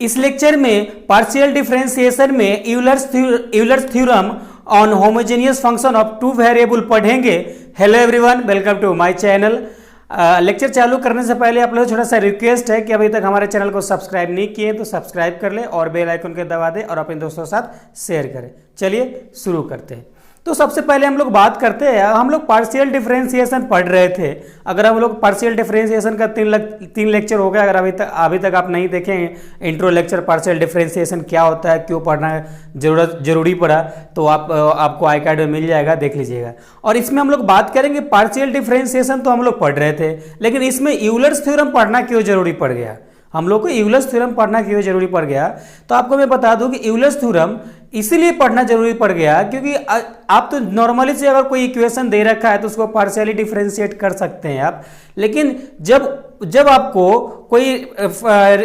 इस लेक्चर में partial differentiation में Euler's theorem on homogeneous function of two variable पढ़ेंगे। Hello everyone, welcome to my channel. Lecture चालू करने से पहले आप लोग छोटा सा रिक्वेस्ट है कि अभी तक हमारे चैनल को सब्सक्राइब नहीं किए तो सब्सक्राइब कर ले और बेल आइकन के दबा दे और अपने दोस्तों के साथ शेयर करें। चलिए शुरू करते हैं। तो सबसे पहले हम लोग बात करते हैं, हम लोग पार्शियल डिफरेंशिएशन पढ़ रहे थे। अगर हम लोग पार्शियल डिफरेंशिएशन का तीन लेक्चर हो गया, अगर अभी तक आप नहीं देखें इंट्रो लेक्चर पार्शियल डिफरेंशिएशन क्या होता है, क्यों पढ़ना जरूरी पड़ा, तो आपको आई कार्ड में मिल जाएगा, देख लीजिएगा। और इसमें हम लोग बात करेंगे पार्शियल डिफरेंशिएशन तो हम लोग पढ़ रहे थे, लेकिन इसमें यूलर्स थ्योरम पढ़ना क्यों जरूरी पड़ गया, हम लोग को यूलर्स थ्योरम पढ़ना क्यों जरूरी पड़ गया। तो आपको मैं बता दूं कि यूलर्स थ्योरम इसीलिए पढ़ना जरूरी पड़ गया क्योंकि आप तो नॉर्मली से अगर कोई इक्वेशन दे रखा है तो उसको पार्शियली डिफरेंशिएट कर सकते हैं आप, लेकिन जब आपको कोई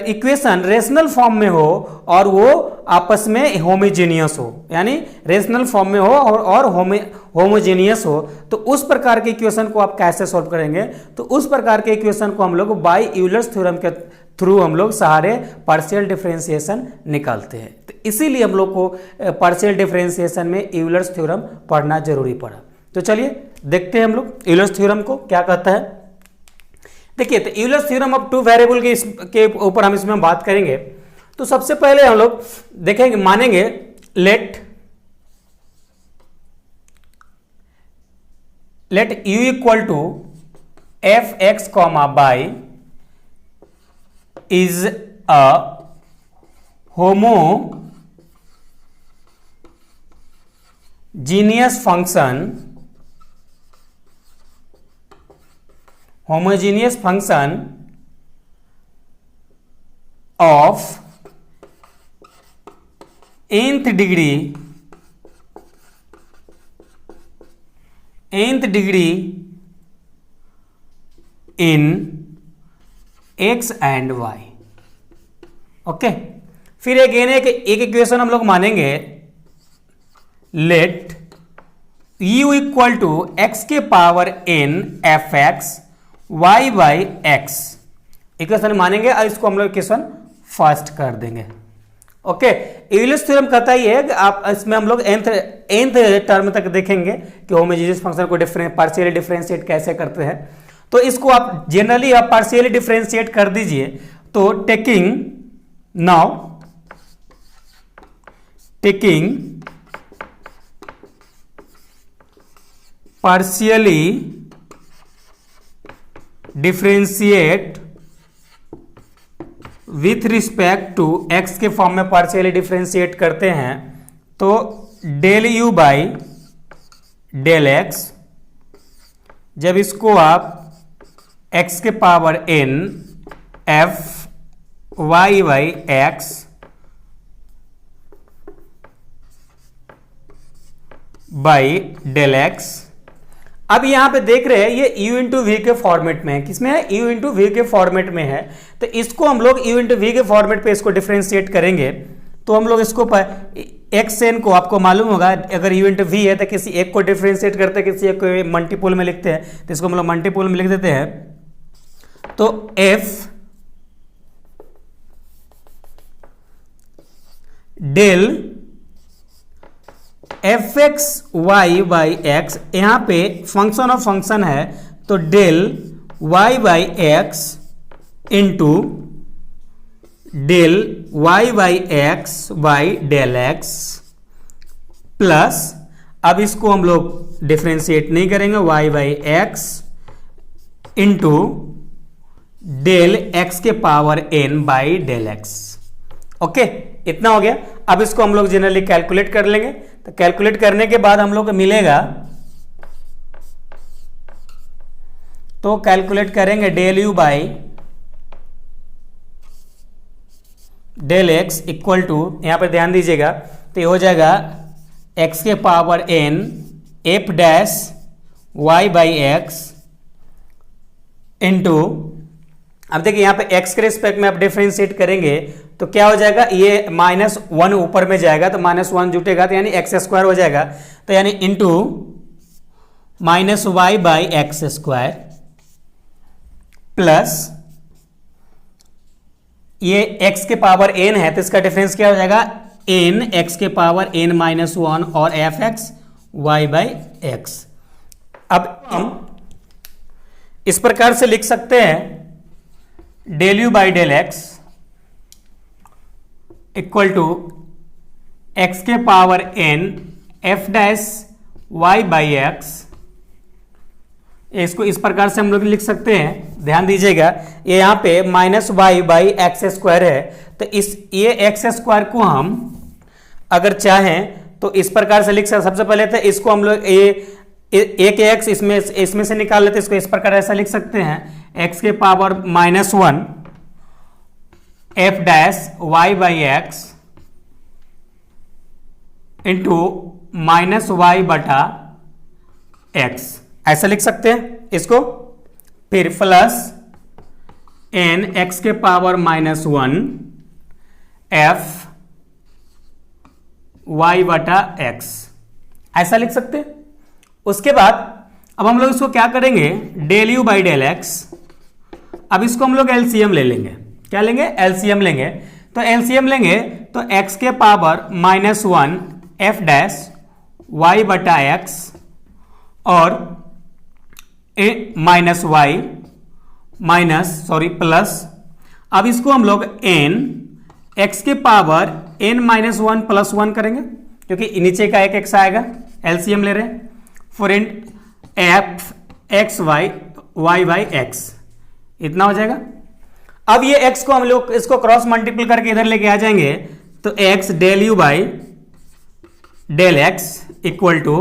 इक्वेशन रेशनल फॉर्म में हो और वो आपस में होमोजेनियस हो, यानी रेशनल फॉर्म में हो और होमोजेनियस हो, तो उस प्रकार के इक्वेशन को आप कैसे सॉल्व करेंगे। तो उस प्रकार के इक्वेशन को हम लोग बाय यूलर्स थ्योरम के थ्रू हम लोग सहारे पार्शियल डिफरेंशिएशन निकालते हैं। तो इसीलिए हम लोग को पार्शियल डिफरेंशिएशन में यूलर्स थ्योरम पढ़ना जरूरी पड़ा। तो चलिए देखते हैं हम लोग यूलर्स थ्योरम को क्या कहता है। देखिए, तो Euler's theorem of two variable के ऊपर हम इसमें बात करेंगे। तो सबसे पहले हम लोग देखेंगे, मानेंगे let u equal to F X comma by is a homogeneous function of nth degree in x and y। Okay, फिर एक इक्वेशन हम लोग मानेंगे, let u equal to x के power n F X Y by X equation मानेंगे और इसको हम लोग इक्वेशन फर्स्ट कर देंगे। ओके, यूलर्स थ्योरम कहता ही है कि आप इसमें हम लोग nth टर्म तक देखेंगे कि होमोजेनियस फंक्शन को पार्शियली डिफरेंशिएट कैसे करते हैं। तो इसको आप जनरली आप पार्शियली डिफरेंशिएट कर दीजिए। तो taking partially differentiate with respect to x के फॉर्म में पार्शियली डिफरेंशिएट करते हैं, तो del you by del X, जब इसको आप x के power n f y by X by del X. अब यहां पे देख रहे हैं ये u इंटू वी के फॉर्मेट में है, किसमें है, u इंटू वी के फॉर्मेट में है। तो इसको हम लोग u इंटू वी के फॉर्मेट पे इसको डिफरेंशिएट करेंगे। तो हम लोग इसको एक्स एन को आपको मालूम होगा, अगर u इंटू वी है तो किसी एक को डिफरेंशिएट करते हैं, किसी एक को मल्टीपल में लिखते हैं, तो इसको हम लोग मल्टीपल में लिख देते हैं। तो f del F X Y by X, यहां पे फंक्शन ऑफ फंक्शन है, तो del Y by x into del Y by X by del x plus, अब इसको हम लोग डिफरेंशिएट नहीं करेंगे, Y by x into del X के power n by del X. Okay, इतना हो गया। अब इसको हम लोग जनरली कैलकुलेट कर लेंगे। तो कैलकुलेट करने के बाद हम लोग को मिलेगा, तो कैलकुलेट करेंगे del you by del X equal to, यहां पर ध्यान दीजिएगा, तो ये हो जाएगा x के power n F dash y by x into, अब देखिए यहाँ पे x के रिस्पेक्ट में आप डिफरेंशिएट करेंगे तो क्या हो जाएगा, ये -1 ऊपर में जाएगा तो -1 जुटेगा, तो यानी एक्स स्क्वायर हो जाएगा। तो यानी into -y by X square plus ये x के पावर n है तो इसका डिफरेंस क्या हो जाएगा, n x के पावर n माइनस वन और F X Y by X. अब हम इस प्रकार से लिख सकते हैं del you by del X equal to x के power n F dash Y by X. इसको इस प्रकार से हम लोग लिख सकते हैं, ध्यान दीजिएगा ये यहाँ पे minus Y by X square है, तो इस ये एक्स स्क्वायर को हम अगर चाहें तो इस प्रकार से लिख सकते। सबसे पहले तो इसको हम लोग ये एक एक्स इसमें से निकाल लेते, इसको इस प्रकार ऐसा लिख सकते हैं एक्स के power minus one F dash Y by x into minus Y बटा एक्स, ऐसा लिख सकते हैं इसको। फिर प्लस एन एक्स के power minus one F Y बटा एक्स, ऐसा लिख सकते हैं। उसके बाद अब हम लोग इसको क्या करेंगे, del you by del X. अब इसको हम लोग एलसीएम ले लेंगे, क्या लेंगे, एलसीएम लेंगे। तो एलसीएम लेंगे तो एक्स के power minus one F dash Y बटा एक्स और माइनस वाई प्लस, अब इसको हम लोग एन एक्स के power N minus one plus one करेंगे क्योंकि नीचे का एक एक्स आएगा, एलसीएम ले रहे हैं। For in F X Y Y by x, इतना हो जाएगा। अब ये एक्स को हम लोग इसको क्रॉस मल्टीपल करके इधर लेके आ जाएंगे तो X del you by del X equal to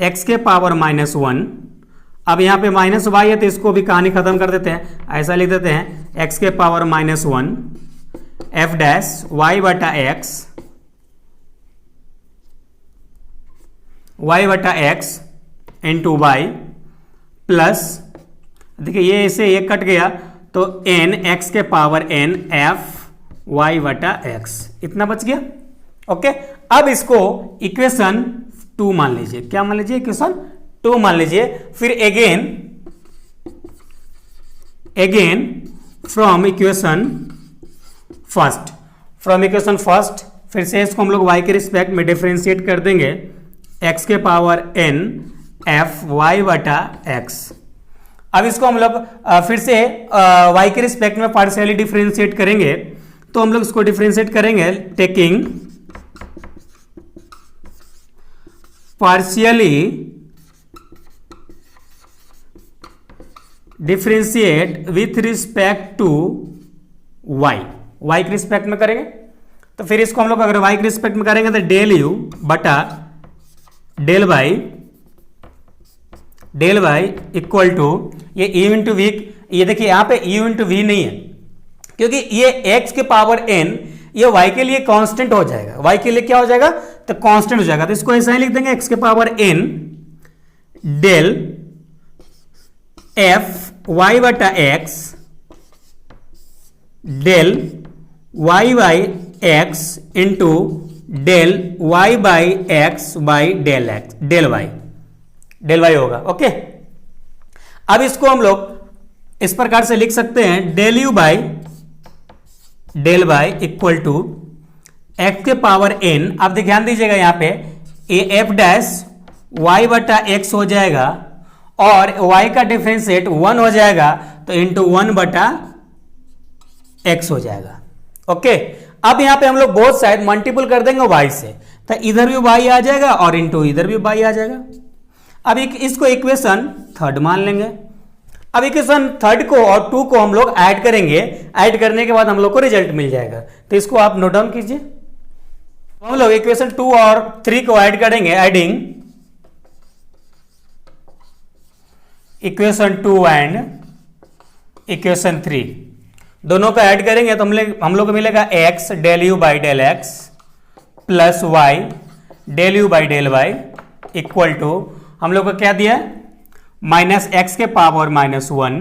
x के पावर माइनस वन। अब यहाँ पे माइनस वाई है तो इसको भी कहानी खत्म कर देते हैं, ऐसा लिख देते हैं एक्स के power minus one F dash Y बटा एक्स इंटू वाई प्लस, देखिए ये इसे ये कट गया तो एन एक्स के पावर एन एफ वाई बटा एक्स, इतना बच गया। ओके, अब इसको इक्वेशन 2 मान लीजिए, क्या मान लीजिए, इक्वेशन 2 मान लीजिए। फिर अगेन फ्रॉम इक्वेशन फर्स्ट फिर से इसको हम लोग y के रिस्पेक्ट में डिफरेंशिएट कर देंगे, x के पावर n एफ वाई बटा एक्स। अब इसको हम लोग फिर से y के रिस्पेक्ट में पार्शियली डिफरेंशिएट करेंगे, तो हम लोग इसको डिफरेंशिएट करेंगे taking partially differentiate with respect to y के रिस्पेक्ट में करेंगे। तो फिर इसको हम लोग अगर y के रिस्पेक्ट में करेंगे तो डेल यू बटा डेल वाई इक्वल टू ये u इंटू वी, ये देखिए यहाँ पे u इंटू वी नहीं है क्योंकि ये x के पावर n ये y के लिए कांस्टेंट हो जाएगा, y के लिए क्या हो जाएगा, तो कांस्टेंट हो जाएगा। तो इसको ऐसा ही लिख देंगे x के power n del F Y बटा X del Y by x into del Y by X by del Y होगा। ओके, अब इसको हम लोग इस प्रकार से लिख सकते हैं del you by del y equal to x के पावर एन। अब ध्यान दीजिएगा यहाँ पे ए एफ डैश वाई बटा एक्स हो जाएगा और y का डिफरेंशिएट 1 हो जाएगा तो इंटू 1 बटा x हो जाएगा। ओके, अब यहां पे हम लोग बोथ साइड मल्टीपल कर देंगे y से, तो इधर भी y आ जाएगा और इंटू इधर भी y आ जाएगा। अब इसको इक्वेशन 3 मान लेंगे। अब इक्वेशन 3 को और 2 को हम लोग ऐड करेंगे, ऐड करने के बाद हम लोग को रिजल्ट मिल जाएगा, तो इसको आप नोट डाउन कीजिए। हम लोग इक्वेशन 2 और 3 को ऐड करेंगे, एडिंग इक्वेशन 2 एंड इक्वेशन 3 दोनों का ऐड करेंगे तो हम लोग को मिलेगा x del you by del x plus y del you by del y equal to हम लोग को क्या दिया माइनस एक्स के power minus 1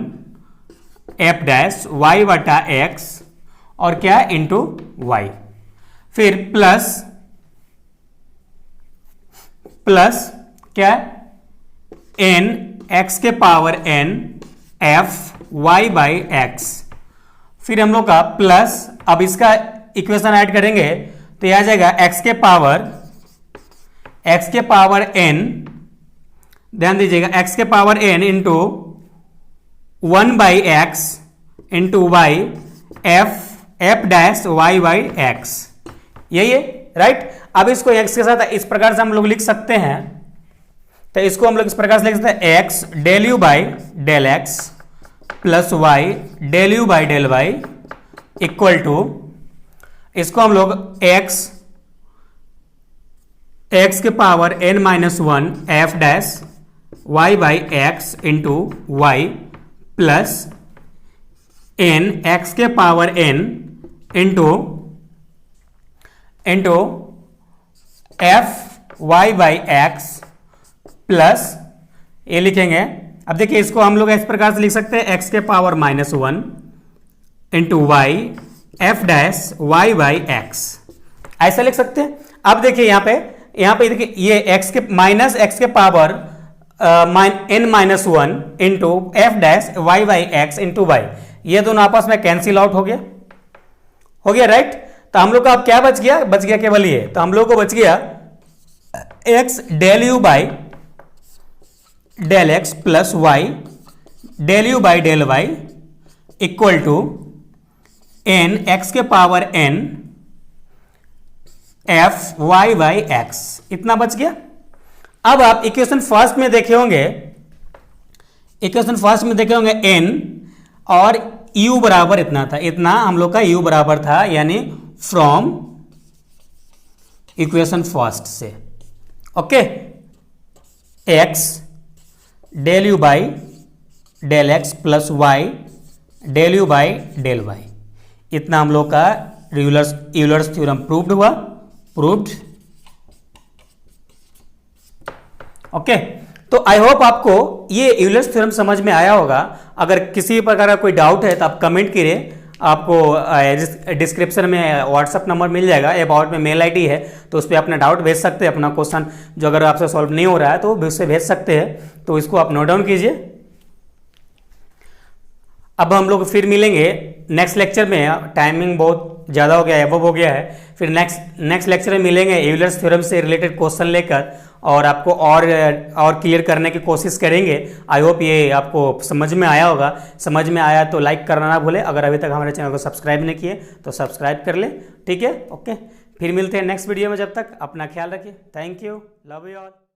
f dash Y बटा एक्स और क्या इंटू वाई, फिर प्लस क्या एन एक्स के power n f y by x, फिर हम लोग का प्लस अब इसका इक्वेशन ऐड करेंगे तो यह आ जाएगा x के पावर n, ध्यान दीजिएगा x के power n into 1/x into y f dash y by x, यही है राइट। अब इसको x के साथ इस प्रकार से हम लोग लिख सकते हैं, तो इसको हम लोग इस प्रकार से लिख सकते हैं x del you by del x plus y del you by del y equal to, इसको हम लोग x के power n minus 1 f dash y by x into y plus n x के power n into f y by x plus ये लिखेंगे। अब देखिए इसको हम लोग इस प्रकार से लिख सकते हैं x के power minus 1 into y f dash y by x, ऐसा लिख सकते हैं। अब देखिए यहाँ पे देखिए ये x के power n minus 1 into f dash y by x into y, ये दोनों आपस में कैंसिल आउट हो गया राइट। तो हम लोग का अब क्या बच गया केवल ये, तो हम लोग को बच गया x del you by del x plus y del you by del y equal to n x के power n f y by x, इतना बच गया। अब आप इक्वेशन फर्स्ट में देखे होंगे n और u बराबर इतना था, इतना हम लोग का u बराबर था, यानी फ्रॉम इक्वेशन फर्स्ट से okay, x del you by del x plus y del you by del y, इतना हम लोग का यूलर्स थ्योरम प्रूव्ड ओके। तो आई होप आपको ये यूलर्स थ्योरम समझ में आया होगा। अगर किसी भी प्रकार का कोई डाउट है तो आप कमेंट करिए, आपको डिस्क्रिप्शन में व्हाट्सअप नंबर मिल जाएगा, अबाउट में मेल आईडी है, तो उस पर अपना डाउट भेज सकते हैं, अपना क्वेश्चन जो अगर आपसे सॉल्व नहीं हो रहा है तो उससे भेज सकते हैं, तो इसको आप नोट डाउन कीजिए। अब हम लोग फिर मिलेंगे नेक्स्ट लेक्चर में, टाइमिंग बहुत ज़्यादा हो गया है, एबव हो गया है। फिर नेक्स्ट लेक्चर में मिलेंगे यूलर्स थ्योरम से रिलेटेड क्वेश्चन लेकर, और आपको और क्लियर करने की कोशिश करेंगे। आई होप ये आपको समझ में आया होगा। समझ में आया तो लाइक करना ना भूले, अगर अभी तक हमारे चैनल को सब्सक्राइब नहीं किए तो सब्सक्राइब कर ले, ठीक है ओके। फिर मिलते हैं नेक्स्ट वीडियो में, जब तक अपना ख्याल रखिए। Thank you, love you all.